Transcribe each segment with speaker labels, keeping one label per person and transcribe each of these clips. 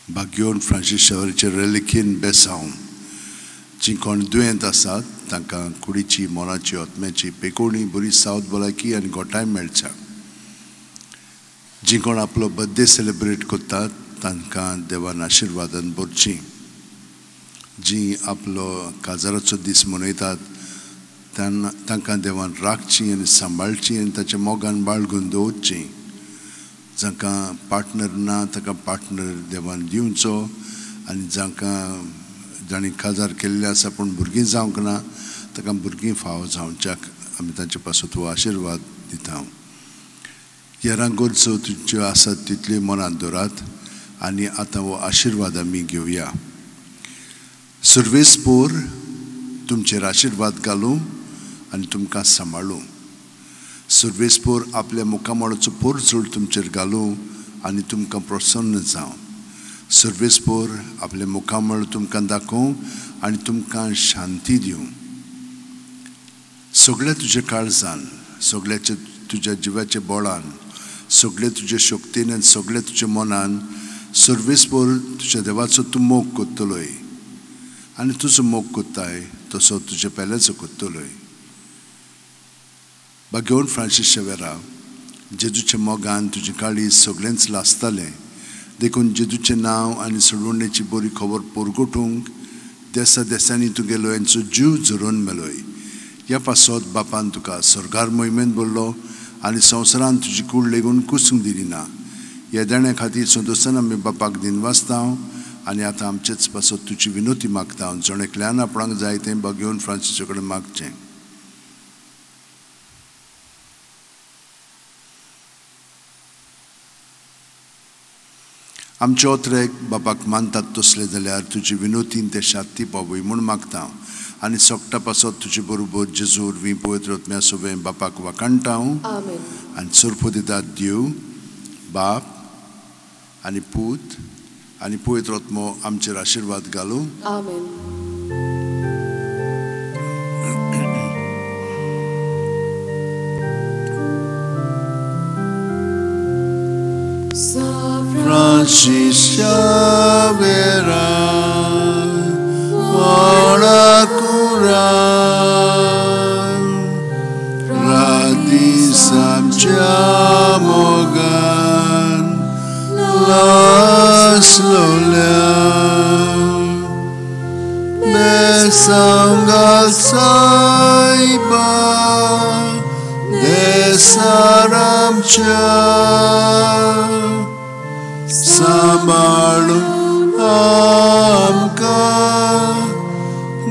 Speaker 1: Bagion Francis Xavierचे reliquin besaum. जिंकोण दुयेंत आसात तांकां कुडीची मोनाची आत्म्याची पेकोवणी बरी सावध भलायकी आनी गोठाय मेळच्या. जिंकोण आपलो बर्थडे सेलिब्रेट करतात तांकां देवान आशिर्वादान भरची. जी आपलो काजाराचो दीस मनयतात तांकां देवान राखची आनी सांबाळची आनी ताच्या मोगान बाळगून दवरची. जांकां पार्टनर ना ताका पार्टनर देवान दिवचो आनी जांकां जाणी काजार केल्ले आसा पूण भुरगीं जावंक ना ताका भुरगीं फावो जावच्याक आमी तांचे पासून तो आशिर्वाद दिता. येरां गरजो तुज्यो आसात तितल्यो मनांत दवरात आनी आतां हो आशिर्वाद आमी घेवया. सर्वेस्पोर तुमचेर आशिर्वाद घालूं आनी तुमकां सांबाळूं. सर्वेस्पोर आपल्या मुखामळाचो पोरजोळ तुमचेर घालूं आनी तुमकां प्रसन्न जावं. सर्वेस्पोर आपले मुखामळ तुमकां दाखोवं आनी तुमकां शांती दिवं. सगळ्या तुज्या काळजान, सगळ्याच्या तुज्या जिवाच्या बोळान, सगळे तुज्या शक्तीन आनी सगळे तुज्या मनान सर्वेस्पोर तुज्या देवाचो तूं मोग कोत्तलोय आनी तुजो मोग कोत्ताय तसो तुज्या पेल्याचो कोत्तलोय. बागियोन फ्रांसीस शेवेरा जेजूच्या मोगान तुजें काळीज सगळेंच लासतालें देखून जेजूचें नांव आनी सोडवणेची बरी खबर पोरगोटूंक देसा देसांनी तुगेलो हेंचो जीव झरोवन मेलोय. ह्या पासत बापान तुका स्वर्गार मोहिमेंत भरलो आनी संवसारान तुजी कूड लेगून कुसूंक दिली ना. ह्या देण्या खातीर संतोशान आमी बापाक दिनवासता आनी आतां आमचेच पासत तुजी विनोती मागता. जण एकल्यान आपणाक जाय तें बागियोन फ्रांसीसा कडेन मागचें. आमचे ओत्रेक बापाक मानतात तसले जाल्यार तुजी विनोतीन ते शांती पावय म्हूण मागता आनी सोगटा पासत तुजे बरोबर जेजूर वी पवित्र आत्म्या सोबें बापाक वाकाणटा आनी सुरपो दितात देव बाप आनी पूत आनी पवित्र आत्मो आमचेर आशिर्वाद घालूं. Francis Xavier, Oracuran, Radisam Jamogan, Las Loleam, Besangal Saiba, Desaram Cha. Sabalun amka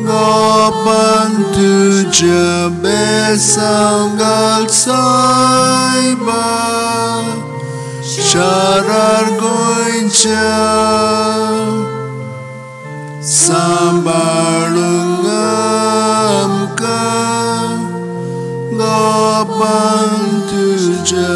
Speaker 1: gopan tuja besangal saiba sharar goincha sabalun amka gopan tuja